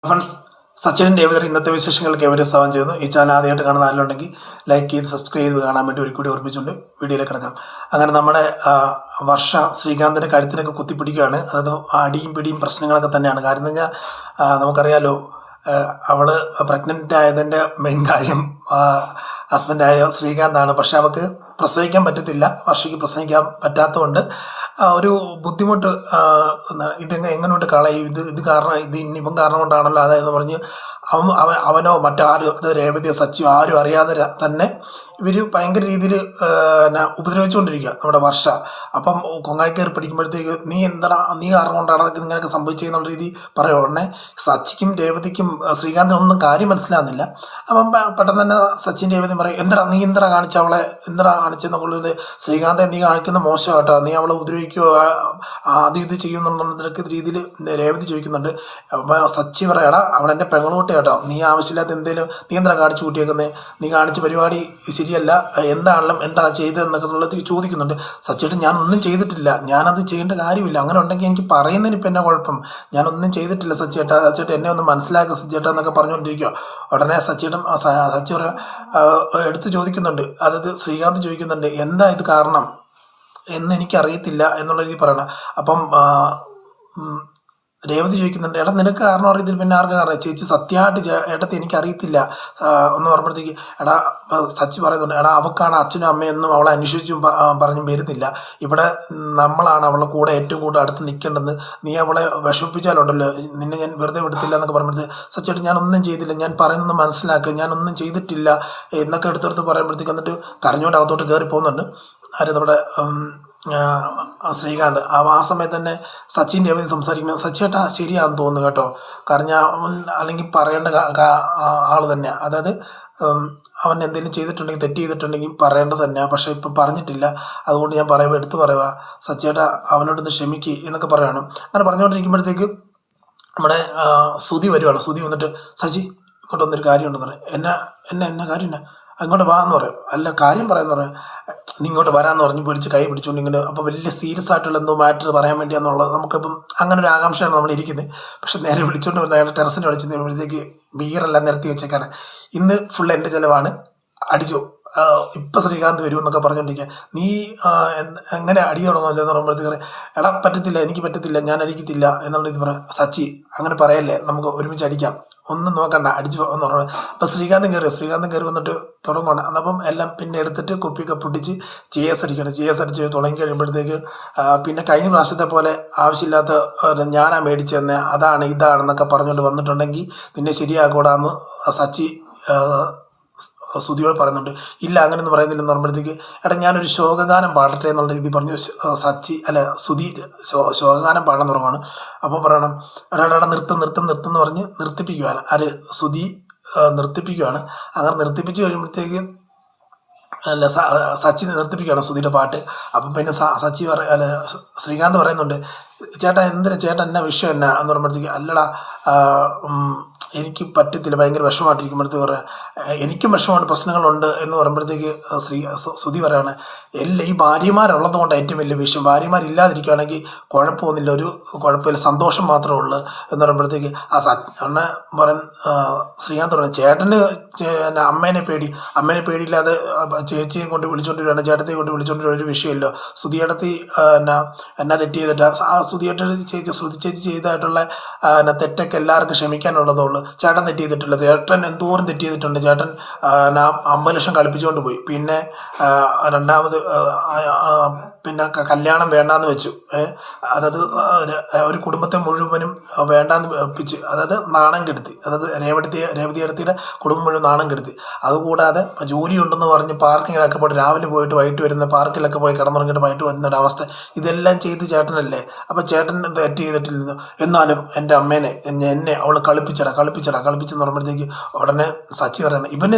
Friends, Sachin Revathi ഇന്നത്തെ വിശേഷങ്ങൾക്ക് എവരെ സ്വാഗതം ചെയ്യുന്നു. ഈ ചാനൽ ആദ്യമായിട്ട് കാണുന്ന ആരെങ്കിലും ലൈക്ക് ചെയ്ത് സബ്സ്ക്രൈബ് ചെയ്ത് കാണാൻ വേണ്ടി ഒരു കൂടി ഓർമ്മിച്ചുകൊണ്ട് വീഡിയോയിലേക്ക് കിടക്കാം. അങ്ങനെ നമ്മുടെ വർഷ ശ്രീകാന്തിൻ്റെ കഴുത്തിനൊക്കെ കുത്തിപ്പിടിക്കുകയാണ്. അതായത് അടിയും പിടിയും പ്രശ്നങ്ങളൊക്കെ തന്നെയാണ്. കാര്യം എന്ന് വെച്ചാൽ നമുക്കറിയാലോ, അവള് പ്രഗ്നൻ്റ് ആയതിൻ്റെ മെയിൻ കാര്യം ഹസ്ബൻഡായ ശ്രീകാന്താണ്. പക്ഷെ അവൾക്ക് പ്രസവിക്കാൻ പറ്റത്തില്ല. വർഷയ്ക്ക് പ്രസവിക്കാൻ പറ്റാത്തതുകൊണ്ട് ഒരു ബുദ്ധിമുട്ട്. എങ്ങനെയുണ്ട് കളയും ഇത് കാരണം, ഇത് ഇനിയിപ്പം കാരണം കൊണ്ടാണല്ലോ അതായെന്ന് പറഞ്ഞ് അവനോ മറ്റാരും, അത് രേവതിയോ സച്ചിയോ ആരും അറിയാതെ തന്നെ ഇവർ ഭയങ്കര രീതിയിൽ ഉപദ്രവിച്ചുകൊണ്ടിരിക്കുക നമ്മുടെ വർഷ. അപ്പം കൊങ്ങായി കയറി പിടിക്കുമ്പോഴത്തേക്ക് നീ കാരണം കൊണ്ടാണ് ഇങ്ങനെയൊക്കെ സംഭവിച്ചതെന്നുള്ള രീതി പറയുക. ഉടനെ സച്ചിക്കും രേവതിക്കും ശ്രീകാന്തിനൊന്നും കാര്യം മനസ്സിലാകുന്നില്ല. അപ്പം പെട്ടെന്ന് തന്നെ സച്ചിൻ രേവതി പറയും, നീ എന്താ കാണിച്ച അവളെ, എന്താ കാണിച്ചെന്നുള്ളത് ശ്രീകാന്തെ നീ കാണിക്കുന്ന മോശം കേട്ടോ, നീ അവളെ ഉപദ്രവിക്കുകയോ അത് ഇത് ചെയ്യുന്നുണ്ടെന്നൊക്കെ രീതിയിൽ രേവതി ചോദിക്കുന്നുണ്ട്. സച്ചി പറയടാ, അവളെൻ്റെ പെങ്ങളുട്ടി കേട്ടോ, നീ ആവശ്യമില്ലാത്ത എന്തെങ്കിലും നീ എന്താ കാണിച്ചു കൂട്ടിയേക്കുന്നത്, നീ കാണിച്ച പരിപാടി ശരിയല്ല, എന്താ ചെയ്തതെന്നൊക്കെ ഉള്ളത് ചോദിക്കുന്നുണ്ട്. സച്ചിട്ട് ഞാനൊന്നും ചെയ്തിട്ടില്ല, ഞാനത് ചെയ്യേണ്ട കാര്യമില്ല, അങ്ങനെ ഉണ്ടെങ്കിൽ എനിക്ക് പറയുന്നതിന് ഇപ്പം എന്നാ കുഴപ്പം, ഞാനൊന്നും ചെയ്തിട്ടില്ല സച്ചിയേട്ടാ, സച്ചിയേട്ട എന്നെ ഒന്ന് മനസ്സിലാക്കുക സച്ചിയേട്ടാ എന്നൊക്കെ പറഞ്ഞുകൊണ്ടിരിക്കുക. ഉടനെ സച്ചി എടുത്ത് ചോദിക്കുന്നുണ്ട്, അതായത് ശ്രീകാന്ത് ചോദിക്കുന്നുണ്ട്, എന്താ ഇത് കാരണം എന്ന് എനിക്കറിയത്തില്ല എന്നുള്ള രീതി പറയണം. അപ്പം രേവതി ചോദിക്കുന്നുണ്ട്, നിനക്ക് കാരണം അറിയത്തില്ല പിന്നെ ആർക്കും അറിയാം, ചേച്ചി സത്യമായിട്ട് ഏട്ടത്തി എനിക്കറിയത്തില്ല എന്ന് പറയുമ്പോഴത്തേക്ക് സച്ചി പറയുന്നുണ്ട്, അവക്കാണ് അച്ഛനും അമ്മയൊന്നും അവളെ അന്വേഷിച്ചും പറഞ്ഞും വരുന്നില്ല, ഇവിടെ നമ്മളാണ് അവളെ കൂടെ ഏറ്റവും കൂടുതൽ അടുത്ത് നിൽക്കേണ്ടത്, നീ അവളെ വിഷമിപ്പിച്ചാലുണ്ടല്ലോ നിന്നെ ഞാൻ വെറുതെ വിടത്തില്ല എന്നൊക്കെ പറയുമ്പോഴത്തേക്ക് സച്ചിയായിട്ട് ഞാനൊന്നും ചെയ്തില്ല, ഞാൻ പറയുന്നത് മനസ്സിലാക്കുക, ഞാനൊന്നും ചെയ്തിട്ടില്ല എന്നൊക്കെ എടുത്തെടുത്ത് പറയുമ്പോഴത്തേക്ക് എന്നിട്ട് കരഞ്ഞുകൊണ്ട് അകത്തോട്ട് കയറി പോകുന്നുണ്ട് നമ്മുടെ ശ്രീകാന്ത്. ആ സമയത്ത് തന്നെ സച്ചിൻ രേവതി സംസാരിക്കുമ്പോൾ സച്ചിയേട്ടാ ശരിയാണെന്ന് തോന്നുന്നു കേട്ടോ, കാരണം അല്ലെങ്കിൽ പറയേണ്ട ആൾ തന്നെയാണ്. അതായത് അവൻ എന്തെങ്കിലും ചെയ്തിട്ടുണ്ടെങ്കിൽ, തെറ്റ് ചെയ്തിട്ടുണ്ടെങ്കിൽ പറയേണ്ടത് തന്നെയാണ്, പക്ഷേ ഇപ്പം പറഞ്ഞിട്ടില്ല, അതുകൊണ്ട് ഞാൻ എടുത്ത് പറയുക, സച്ചിയേട്ടാ അവനോടൊന്ന് ക്ഷമിക്കുക എന്നൊക്കെ പറയുകയാണ്. അങ്ങനെ പറഞ്ഞുകൊണ്ടിരിക്കുമ്പോഴത്തേക്ക് നമ്മുടെ സുധി വരുവാണ്. സുധി വന്നിട്ട്, സച്ചി ഇങ്ങോട്ട് വന്നൊരു കാര്യം ഉണ്ടെന്ന് പറയും. എന്നാ കാര്യം എന്നാ, അങ്ങോട്ട് വാ എന്ന് പറയും. അല്ല കാര്യം പറയാമെന്ന് പറയും. നീ ഇങ്ങോട്ട് വരാമെന്ന് പറഞ്ഞ് കൈ പിടിച്ചുകൊണ്ട് ഇങ്ങനെ, അപ്പോൾ വലിയ സീരിയസ് ആയിട്ടുള്ള എന്തോ മാറ്റർ പറയാൻ വേണ്ടിയാന്നുള്ളത് നമുക്കിപ്പം അങ്ങനെ ഒരു ആകാംക്ഷയാണ് നമ്മൾ ഇരിക്കുന്നത്. പക്ഷെ നേരെ വിളിച്ചുകൊണ്ട് വന്ന് അയാളുടെ ടെറസിന് വിളിച്ചപ്പോഴത്തേക്ക് ബീറെല്ലാം നിരത്തി വെച്ചേക്കാണ്, ഇന്ന് ഫുൾ എൻ്റെ ചിലവാണ്, അടിച്ചോ, ഇപ്പം ശ്രീകാന്ത് വരുമെന്നൊക്കെ പറഞ്ഞുകൊണ്ടിരിക്കുക. നീ എങ്ങനെ അടി തുടങ്ങുമല്ലോ എന്ന് പറയുമ്പോഴത്തേക്ക് പറ്റത്തില്ല, എനിക്ക് പറ്റത്തില്ല, ഞാൻ അടിക്കത്തില്ല എന്നുള്ള ഇത് പറയാം. സച്ചി അങ്ങനെ പറയല്ലേ, നമുക്ക് ഒരുമിച്ച് അടിക്കാം, ഒന്നും നോക്കണ്ട, അടിച്ചു എന്ന് പറഞ്ഞു. അപ്പം ശ്രീകാന്ത് കയറി വന്നിട്ട് തുടങ്ങുകയാണ്. അപ്പം എല്ലാം പിന്നെ എടുത്തിട്ട് കുപ്പിയൊക്കെ പൊട്ടിച്ച് GS അടിച്ച് തുടങ്ങി കഴിയുമ്പോഴത്തേക്ക് പിന്നെ കഴിഞ്ഞ പ്രാവശ്യത്തെ പോലെ ആവശ്യമില്ലാത്ത ഞാനാ മേടിച്ചു തന്നെ ഇതാണെന്നൊക്കെ പറഞ്ഞുകൊണ്ട് വന്നിട്ടുണ്ടെങ്കിൽ നിന്നെ ശരിയാക്കൂടാന്ന് സച്ചി സുധിയോട് പറയുന്നുണ്ട്. ഇല്ല അങ്ങനെയൊന്നും പറയുന്നില്ലെന്ന് പറയുമ്പോഴത്തേക്ക് ഞാനൊരു ശോകഗാനം പാടട്ടെ എന്നുള്ള രീതി പറഞ്ഞു. സുധി ശോകഗാനം പാടാൻ തുടങ്ങുകയാണ്. അപ്പോൾ പറയണം, നിർത്തും പറഞ്ഞ് നിർത്തിപ്പിക്കുകയാണ്. സുധി നിർത്തിപ്പിക്കുകയാണ്. അങ്ങനെ നിർത്തിപ്പിച്ച് കഴിയുമ്പോഴത്തേക്ക് സച്ചി നിർത്തിപ്പിക്കുകയാണ് സുധിയുടെ പാട്ട്. അപ്പം പിന്നെ ശ്രീകാന്ത് പറയുന്നുണ്ട്, ചേട്ടാ എന്നാ വിഷയം എന്നാ എന്ന് പറയുമ്പോഴത്തേക്ക്, അല്ലടാ എനിക്ക് പറ്റത്തില്ല, ഭയങ്കര വിഷമമായിട്ടിരിക്കുമ്പോഴത്തേക്ക് പറയാം, എനിക്കും വിഷമമുണ്ട്, പ്രശ്നങ്ങളുണ്ട് എന്ന് പറയുമ്പോഴത്തേക്ക് സുധി പറയാണ്, എല്ലാം ഈ ഭാര്യമാരുള്ളത് കൊണ്ട് ഏറ്റവും വലിയ വിഷയം, ഭാര്യമാരില്ലാതിരിക്കുകയാണെങ്കിൽ കുഴപ്പമൊന്നുമില്ല, ഒരു കുഴപ്പമില്ല, സന്തോഷം മാത്രമേ ഉള്ളൂ എന്ന് പറയുമ്പോഴത്തേക്ക് ശ്രീകാന്ത് പറഞ്ഞു, ചേട്ടന് അമ്മേനെ പേടിയില്ലാതെ ചേച്ചിയെ കൊണ്ട് വിളിച്ചോണ്ട് വരികയാണ്, ചേട്ടത്തെ കൊണ്ട് വിളിച്ചോണ്ട് ഒരു വിഷയമില്ലോ, സുധിയേട്ടത്തി എന്നാ തെറ്റ് ചെയ്തിട്ട് ശ്രുതി ചേച്ചി ചെയ്തതായിട്ടുള്ള തെറ്റൊക്കെ എല്ലാവർക്കും ക്ഷമിക്കാനുള്ളതുള്ളൂ, ചേട്ടൻ തെറ്റ് ചെയ്തിട്ടില്ല, ചേട്ടൻ എന്തോരം തെറ്റ് ചെയ്തിട്ടുണ്ട്, ചേട്ടൻ 50 ലക്ഷം കളിപ്പിച്ചുകൊണ്ട് പോയി, പിന്നെ രണ്ടാമത് പിന്നെ കല്യാണം വേണ്ടാന്ന് വെച്ചു, അതായത് ഒരു കുടുംബത്തെ മുഴുവനും വേണ്ടാന്ന് വെപ്പിച്ച്, അതായത് നാണം കെടുത്തി, അതായത് രേവതി അടുത്തിയുടെ കുടുംബം മുഴുവൻ നാണം കെടുത്തി. അതുകൂടാതെ ജോലി ഉണ്ടെന്ന് പറഞ്ഞ് പാർക്കിങ്ങിലൊക്കെ പോയിട്ട് രാവിലെ പോയിട്ട് വൈകിട്ട് വരുന്ന പാർക്കിലൊക്കെ പോയി കിടന്നുറങ്ങിയിട്ട് വൈകിട്ട് വരുന്ന ഒരവസ്ഥ, ഇതെല്ലാം ചെയ്ത് ചേട്ടനല്ലേ, അപ്പം ചേട്ടൻ തെറ്റ് ചെയ്തിട്ടില്ലെന്ന്, എന്നാലും എൻ്റെ അമ്മേനെ എന്നെ അവൾ കളിപ്പിച്ചെന്ന് പറയുമ്പോഴത്തേക്ക് ഉടനെ സച്ചി പറയണം,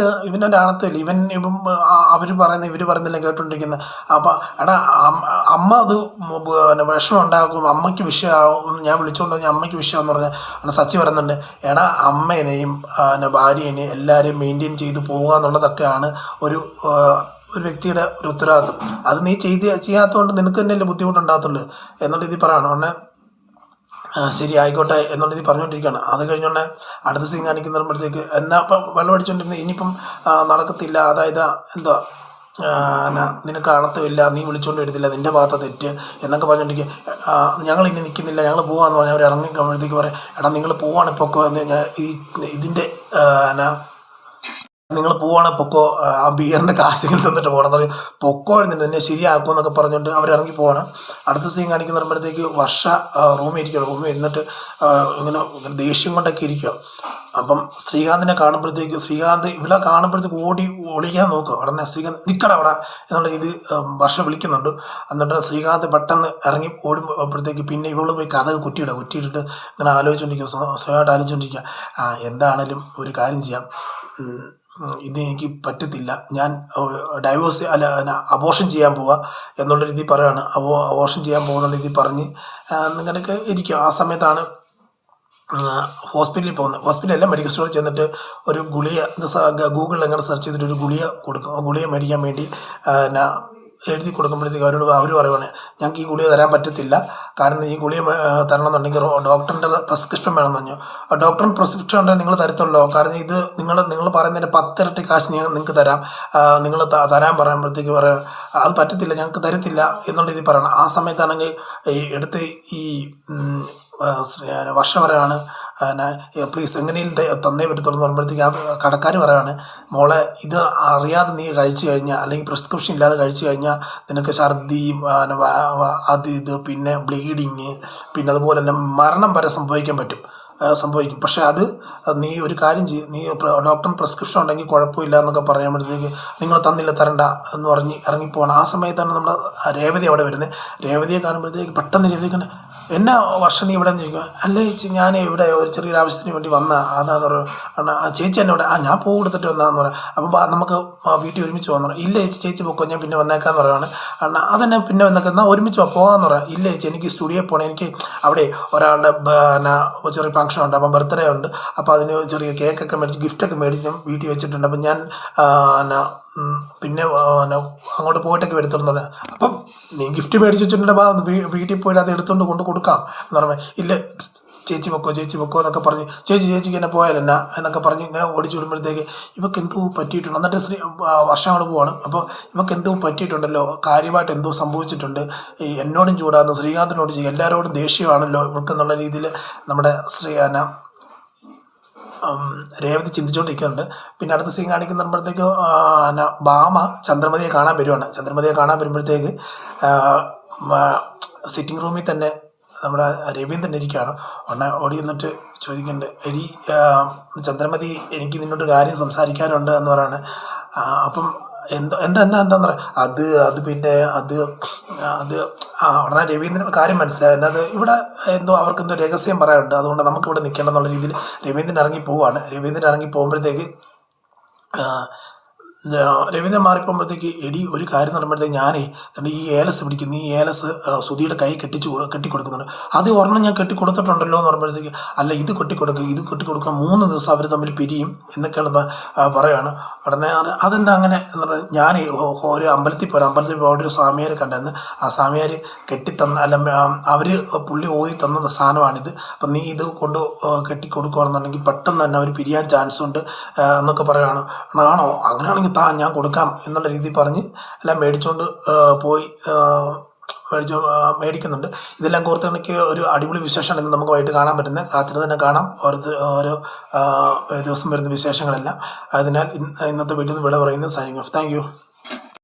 ഇവൻ്റെ ആണത്തില്ല, ഇവർ പറയുന്നില്ല കേട്ടോണ്ടിരിക്കുന്നത്. അപ്പം അമ്മ അത് വിഷമം ഉണ്ടാക്കും, അമ്മയ്ക്ക് വിഷയമാവും, ഞാൻ വിളിച്ചുകൊണ്ട് അമ്മയ്ക്ക് വിഷയമെന്ന് പറഞ്ഞാൽ സച്ചി പറയുന്നുണ്ട്, അമ്മേനെയും ഭാര്യേനെയും എല്ലാവരെയും മെയിൻറ്റെയിൻ ചെയ്ത് പോകുക എന്നുള്ളതൊക്കെയാണ് ഒരു വ്യക്തിയുടെ ഒരു ഉത്തരവാദിത്വം. അത് നീ ചെയ്യാത്തതുകൊണ്ട് നിനക്ക് തന്നെയല്ലേ ബുദ്ധിമുട്ടുണ്ടാകത്തുള്ളൂ എന്നുള്ള രീതിയിൽ പറയണം. ഉടനെ ശരി ആയിക്കോട്ടെ എന്നുള്ള രീതി പറഞ്ഞുകൊണ്ടിരിക്കുകയാണ്. അത് കഴിഞ്ഞുകൊണ്ട് അടുത്ത സീൻ കാണിക്കുമ്പോഴത്തേക്ക് എന്നാൽ ഇപ്പം വെള്ളം അടിച്ചുകൊണ്ടിരുന്നത് ഇനിയിപ്പം നടക്കത്തില്ല, അതായത് എന്താ നിനക്ക് അർത്ഥമില്ല, നീ വിളിച്ചുകൊണ്ട് വരുന്നില്ല, നിൻ്റെ ഭാഗത്ത് തെറ്റ് എന്നൊക്കെ പറഞ്ഞിട്ടുണ്ടെങ്കിൽ ഞങ്ങൾ ഇനി നിൽക്കുന്നില്ല, ഞങ്ങൾ പോകാമെന്ന് പറഞ്ഞാൽ അവർ ഇറങ്ങിക്കുമ്പോഴത്തേക്ക് പറയാം, എടാ നിങ്ങൾ പോവാണ് പൊക്കോ എന്ന് ഞാൻ ഇതിൻ്റെ നിങ്ങൾ പോവാണ് പൊക്കോ, ആ ബിയറിൻ്റെ കാശെങ്കിലും തന്നിട്ട് പോകണം എന്ന് പറയും. പൊക്കോ എഴുന്നിട്ട് എന്നെ ശരിയാക്കും എന്നൊക്കെ പറഞ്ഞുകൊണ്ട് അവരിറങ്ങി പോവാണ്. അടുത്ത സീൻ കാണിക്കുന്ന പറയുമ്പോഴത്തേക്ക് വർഷ റൂമിൽ ഇരിക്കുകയാണ്. റൂമിൽ ഇരുന്നിട്ട് ഇങ്ങനെ ദേഷ്യം കൊണ്ടൊക്കെ ഇരിക്കുക. അപ്പം ശ്രീകാന്തിനെ കാണുമ്പോഴത്തേക്ക് ശ്രീകാന്ത് ഇവിടെ കാണുമ്പോഴത്തേക്ക് ഒളിക്കാൻ നോക്കുക. ഉടനെ ശ്രീകാന്ത് നിൽക്കട അവിടെ എന്നുള്ള രീതി വർഷ വിളിക്കുന്നുണ്ട്. എന്നിട്ട് ശ്രീകാന്ത് പെട്ടെന്ന് ഇറങ്ങി ഓടുമ്പോഴത്തേക്ക് പിന്നെ ഇവള് പോയി കഥ കുറ്റിയിട്ടിട്ട് ഇങ്ങനെ ആലോചിച്ചുകൊണ്ടിരിക്കുക, സ്വയമായിട്ട് ആലോചിച്ചുകൊണ്ടിരിക്കുക. എന്താണേലും ഒരു കാര്യം ചെയ്യാം, ഇതെനിക്ക് പറ്റത്തില്ല, ഞാൻ ഡൈവോഴ്സ് അബോർഷൻ ചെയ്യാൻ പോവുക എന്നുള്ള രീതി പറയുകയാണ്. അബോർഷൻ ചെയ്യാൻ പോകുന്ന രീതി പറഞ്ഞ് ഇങ്ങനെയൊക്കെ ഇരിക്കുക. ആ സമയത്താണ് ഹോസ്പിറ്റലിൽ പോകുന്നത്. ഹോസ്പിറ്റലല്ല, മെഡിക്കൽ സ്റ്റോറിൽ ചെന്നിട്ട് ഒരു ഗുളിക ഗൂഗിളിൽ എങ്ങനെ സെർച്ച് ചെയ്തിട്ട് ഒരു ഗുളിക കൊടുക്കും. ഗുളിക മേടിക്കാൻ വേണ്ടി എഴുതി കൊടുക്കുമ്പോഴത്തേക്ക് അവർ പറയുവാണ്, ഞങ്ങൾക്ക് ഈ ഗുളിക തരാൻ പറ്റത്തില്ല, കാരണം ഈ ഗുളിക തരണമെന്നുണ്ടെങ്കിൽ ഡോക്ടറിൻ്റെ പ്രിസ്ക്രിപ്ഷൻ വേണമെന്ന് പറഞ്ഞു. ഡോക്ടറിന് പ്രിസ്ക്രിപ്ഷൻ ഉണ്ടെങ്കിൽ നിങ്ങൾ തരത്തുള്ളൂ, കാരണം ഇത് നിങ്ങൾ പറയുന്നതിൻ്റെ 10 ഇരട്ടി കാശ് നിങ്ങൾക്ക് തരാം, നിങ്ങൾ തരാൻ പറയുമ്പോഴത്തേക്ക് പറയാം അത് പറ്റത്തില്ല, ഞങ്ങൾക്ക് തരത്തില്ല എന്നുള്ള രീതിയിൽ പറയണം. ആ സമയത്താണെങ്കിൽ എടുത്ത് ഈ വർഷം പറയാണ്, പ്ലീസ് എങ്ങനെയും തന്നേ പറ്റത്തുള്ളൂ എന്ന് പറയുമ്പോഴത്തേക്ക് ആ കടക്കാർ പറയാണ്, മോളെ ഇത് അറിയാതെ നീ കഴിച്ചു കഴിഞ്ഞാൽ അല്ലെങ്കിൽ പ്രിസ്ക്രിപ്ഷൻ ഇല്ലാതെ കഴിച്ചു കഴിഞ്ഞാൽ നിനക്ക് ഛർദി, അത് ഇത്, പിന്നെ ബ്ലീഡിങ്, പിന്നെ അതുപോലെ തന്നെ മരണം വരെ സംഭവിക്കും. പക്ഷേ അത് നീ ഒരു കാര്യം ചെയ്യും, നീ ഡോക്ടറിന് പ്രിസ്ക്രിപ്ഷൻ ഉണ്ടെങ്കിൽ കുഴപ്പമില്ല എന്നൊക്കെ പറയുമ്പോഴത്തേക്ക് നിങ്ങൾ തരണ്ട എന്ന് പറഞ്ഞ് ഇറങ്ങിപ്പോകണം. ആ സമയത്താണ് നമ്മൾ രേവതി അവിടെ വരുന്നത്. രേവതിയെ കാണുമ്പോഴത്തേക്ക് പെട്ടെന്ന് രേവതിക്ക് എന്നാ വർഷം നീ ഇവിടെ നിന്ന് ചോദിക്കുക, അല്ല ചേച്ചി ഞാൻ ഇവിടെ ഒരു ചെറിയൊരു ആവശ്യത്തിന് വേണ്ടി വന്നാൽ അതാന്ന് പറയുക, ചേച്ചി എന്നെ ഇവിടെ ഞാൻ പൂ കൊടുത്തിട്ട് വന്നതെന്ന് പറയാം. അപ്പം നമുക്ക് വീട്ടിൽ ഒരുമിച്ച് പോകാന്ന് പറയാം. ഇല്ല ചേച്ചി പൊക്കോ, ഞാൻ പിന്നെ വന്നേക്കാന്ന് പറയുകയാണ്. അതെന്നെ പിന്നെ വന്നേക്കാം, എന്നാൽ ഒരുമിച്ച് പോകാമെന്ന് പറയാം. ഇല്ല ചേച്ചി എനിക്ക് സ്റ്റുഡിയോയിൽ പോകണം, എനിക്ക് അവിടെ ഒരാളുടെ ചെറിയ ഫംഗ്ഷൻ ഉണ്ട്, അപ്പം ബർത്ത്ഡേ ഉണ്ട്, അപ്പോൾ അതിന് ചെറിയ കേക്കൊക്കെ മേടിച്ച് ഗിഫ്റ്റൊക്കെ മേടിച്ച് വീട്ടിൽ വെച്ചിട്ടുണ്ട്, അപ്പം ഞാൻ പിന്നെ അങ്ങോട്ട് പോയിട്ടൊക്കെ വരുത്തുള്ളൂ എന്ന് പറയാം. അപ്പം നീ ഗിഫ്റ്റ് മേടിച്ച് വെച്ചിട്ടുണ്ടെങ്കിൽ വീട്ടിൽ പോയിട്ട് അത് എടുത്തുകൊണ്ട് കൊടുക്കാം എന്ന് പറയുമ്പോൾ ഇല്ല ചേച്ചി പൊക്കോ എന്നൊക്കെ പറഞ്ഞ് ചേച്ചിക്ക് എന്നെ പോയാലെന്നാ എന്നൊക്കെ പറഞ്ഞ് ഇങ്ങനെ ഓടിച്ചു വിടുമ്പോഴത്തേക്ക് ഇവർക്ക് എന്തോ പറ്റിയിട്ടുണ്ട്. എന്നിട്ട് വർഷം അവിടെ പോവാണ്. അപ്പോൾ ഇവർക്ക് എന്തോ പറ്റിയിട്ടുണ്ടല്ലോ, കാര്യമായിട്ട് എന്തോ സംഭവിച്ചിട്ടുണ്ട്, എന്നോടും ചൂടാന്ന് ശ്രീകാന്തിനോട് ചെയ്യും, എല്ലാവരോടും ദേഷ്യമാണല്ലോ ഇവർക്ക് എന്നുള്ള രീതിയിൽ നമ്മുടെ രേവതി ചിന്തിച്ചുകൊണ്ടിരിക്കുന്നുണ്ട്. പിന്നെ അടുത്ത സീൻ കാണിക്കുമ്പോഴത്തേക്ക് ഭാമ ചന്ദ്രമതിയെ കാണാൻ വരുവാണ്. ചന്ദ്രമതിയെ കാണാൻ വരുമ്പോഴത്തേക്ക് സിറ്റിംഗ് റൂമിൽ തന്നെ നമ്മുടെ രവീന്ദ്രൻ ഇരിക്കുകയാണ്. ഓടി നിന്നിട്ട് ചോദിക്കുന്നുണ്ട്, എടി ചന്ദ്രമതി, എനിക്ക് നിന്നോട് കാര്യം സംസാരിക്കാനുണ്ട് എന്ന് പറയാണ്. അപ്പം എന്താന്ന് പറയാം, അത് പിന്നെ അത് ഉടനെ രവീന്ദ്രൻ കാര്യം മനസ്സിലായി, അത് ഇവിടെ അവർക്കെന്തോ രഹസ്യം പറയാനുണ്ട്, അതുകൊണ്ട് നമുക്കിവിടെ നിൽക്കണം എന്നുള്ള രീതിയിൽ രവീന്ദ്രൻ ഇറങ്ങി പോവുകയാണ്. രവീന്ദ്രൻ ഇറങ്ങി പോകുമ്പോഴത്തേക്ക് രവീന്ദ്രൻ മാറിപ്പോകുമ്പോഴത്തേക്ക് എടി ഒരു കാര്യം എന്ന് പറയുമ്പോഴത്തേക്ക് ഞാനേ ഈ ഏലസ് പിടിക്കുന്നു, ഈ ഏലസ് സുധിയുടെ കൈ കെട്ടിക്കൊടുക്കുന്നുണ്ട്, അത് ഒരെണ്ണം ഞാൻ കെട്ടിക്കൊടുത്തിട്ടുണ്ടല്ലോ എന്ന് പറയുമ്പോഴത്തേക്ക് അല്ല ഇത് കെട്ടിക്കൊടുക്കുക 3 ദിവസം അവർ തമ്മിൽ പിരിയും എന്നൊക്കെയാണ് പറയുകയാണ്. ഉടനെ അതെന്താ അങ്ങനെ എന്ന് പറഞ്ഞാൽ ഞാൻ ഒരു അമ്പലത്തിൽ പോയിട്ട് ഒരു സ്വാമിയാരെ കണ്ടെന്ന്, ആ സ്വാമിയാർ അവർ പുള്ളി ഓതി തന്ന സാധനമാണിത്, അപ്പം നീ ഇത് കൊണ്ട് കെട്ടിക്കൊടുക്കുകയാണെന്നുണ്ടെങ്കിൽ പെട്ടെന്ന് തന്നെ അവർ പിരിയാൻ ചാൻസ് ഉണ്ട് എന്നൊക്കെ പറയുകയാണ്. ആണോ, അങ്ങനെയാണെങ്കിൽ ഞാൻ കൊടുക്കാം എന്നുള്ള രീതിയിൽ പറഞ്ഞ് എല്ലാം മേടിക്കുന്നുണ്ട്. ഇതെല്ലാം കോർത്ത് കണക്ക് ഒരു അടിപൊളി വിശേഷമാണ് ഇന്ന് നമുക്ക് വൈകിട്ട് കാണാൻ പറ്റുന്നത്. കാത്തിരുന്ന് തന്നെ കാണാം ഓരോ ദിവസം വരുന്ന വിശേഷങ്ങളെല്ലാം. അതിനാൽ ഇന്നത്തെ വീട്ടിൽ നിന്ന് വിട പറയുന്നു. Signing off. Thank you.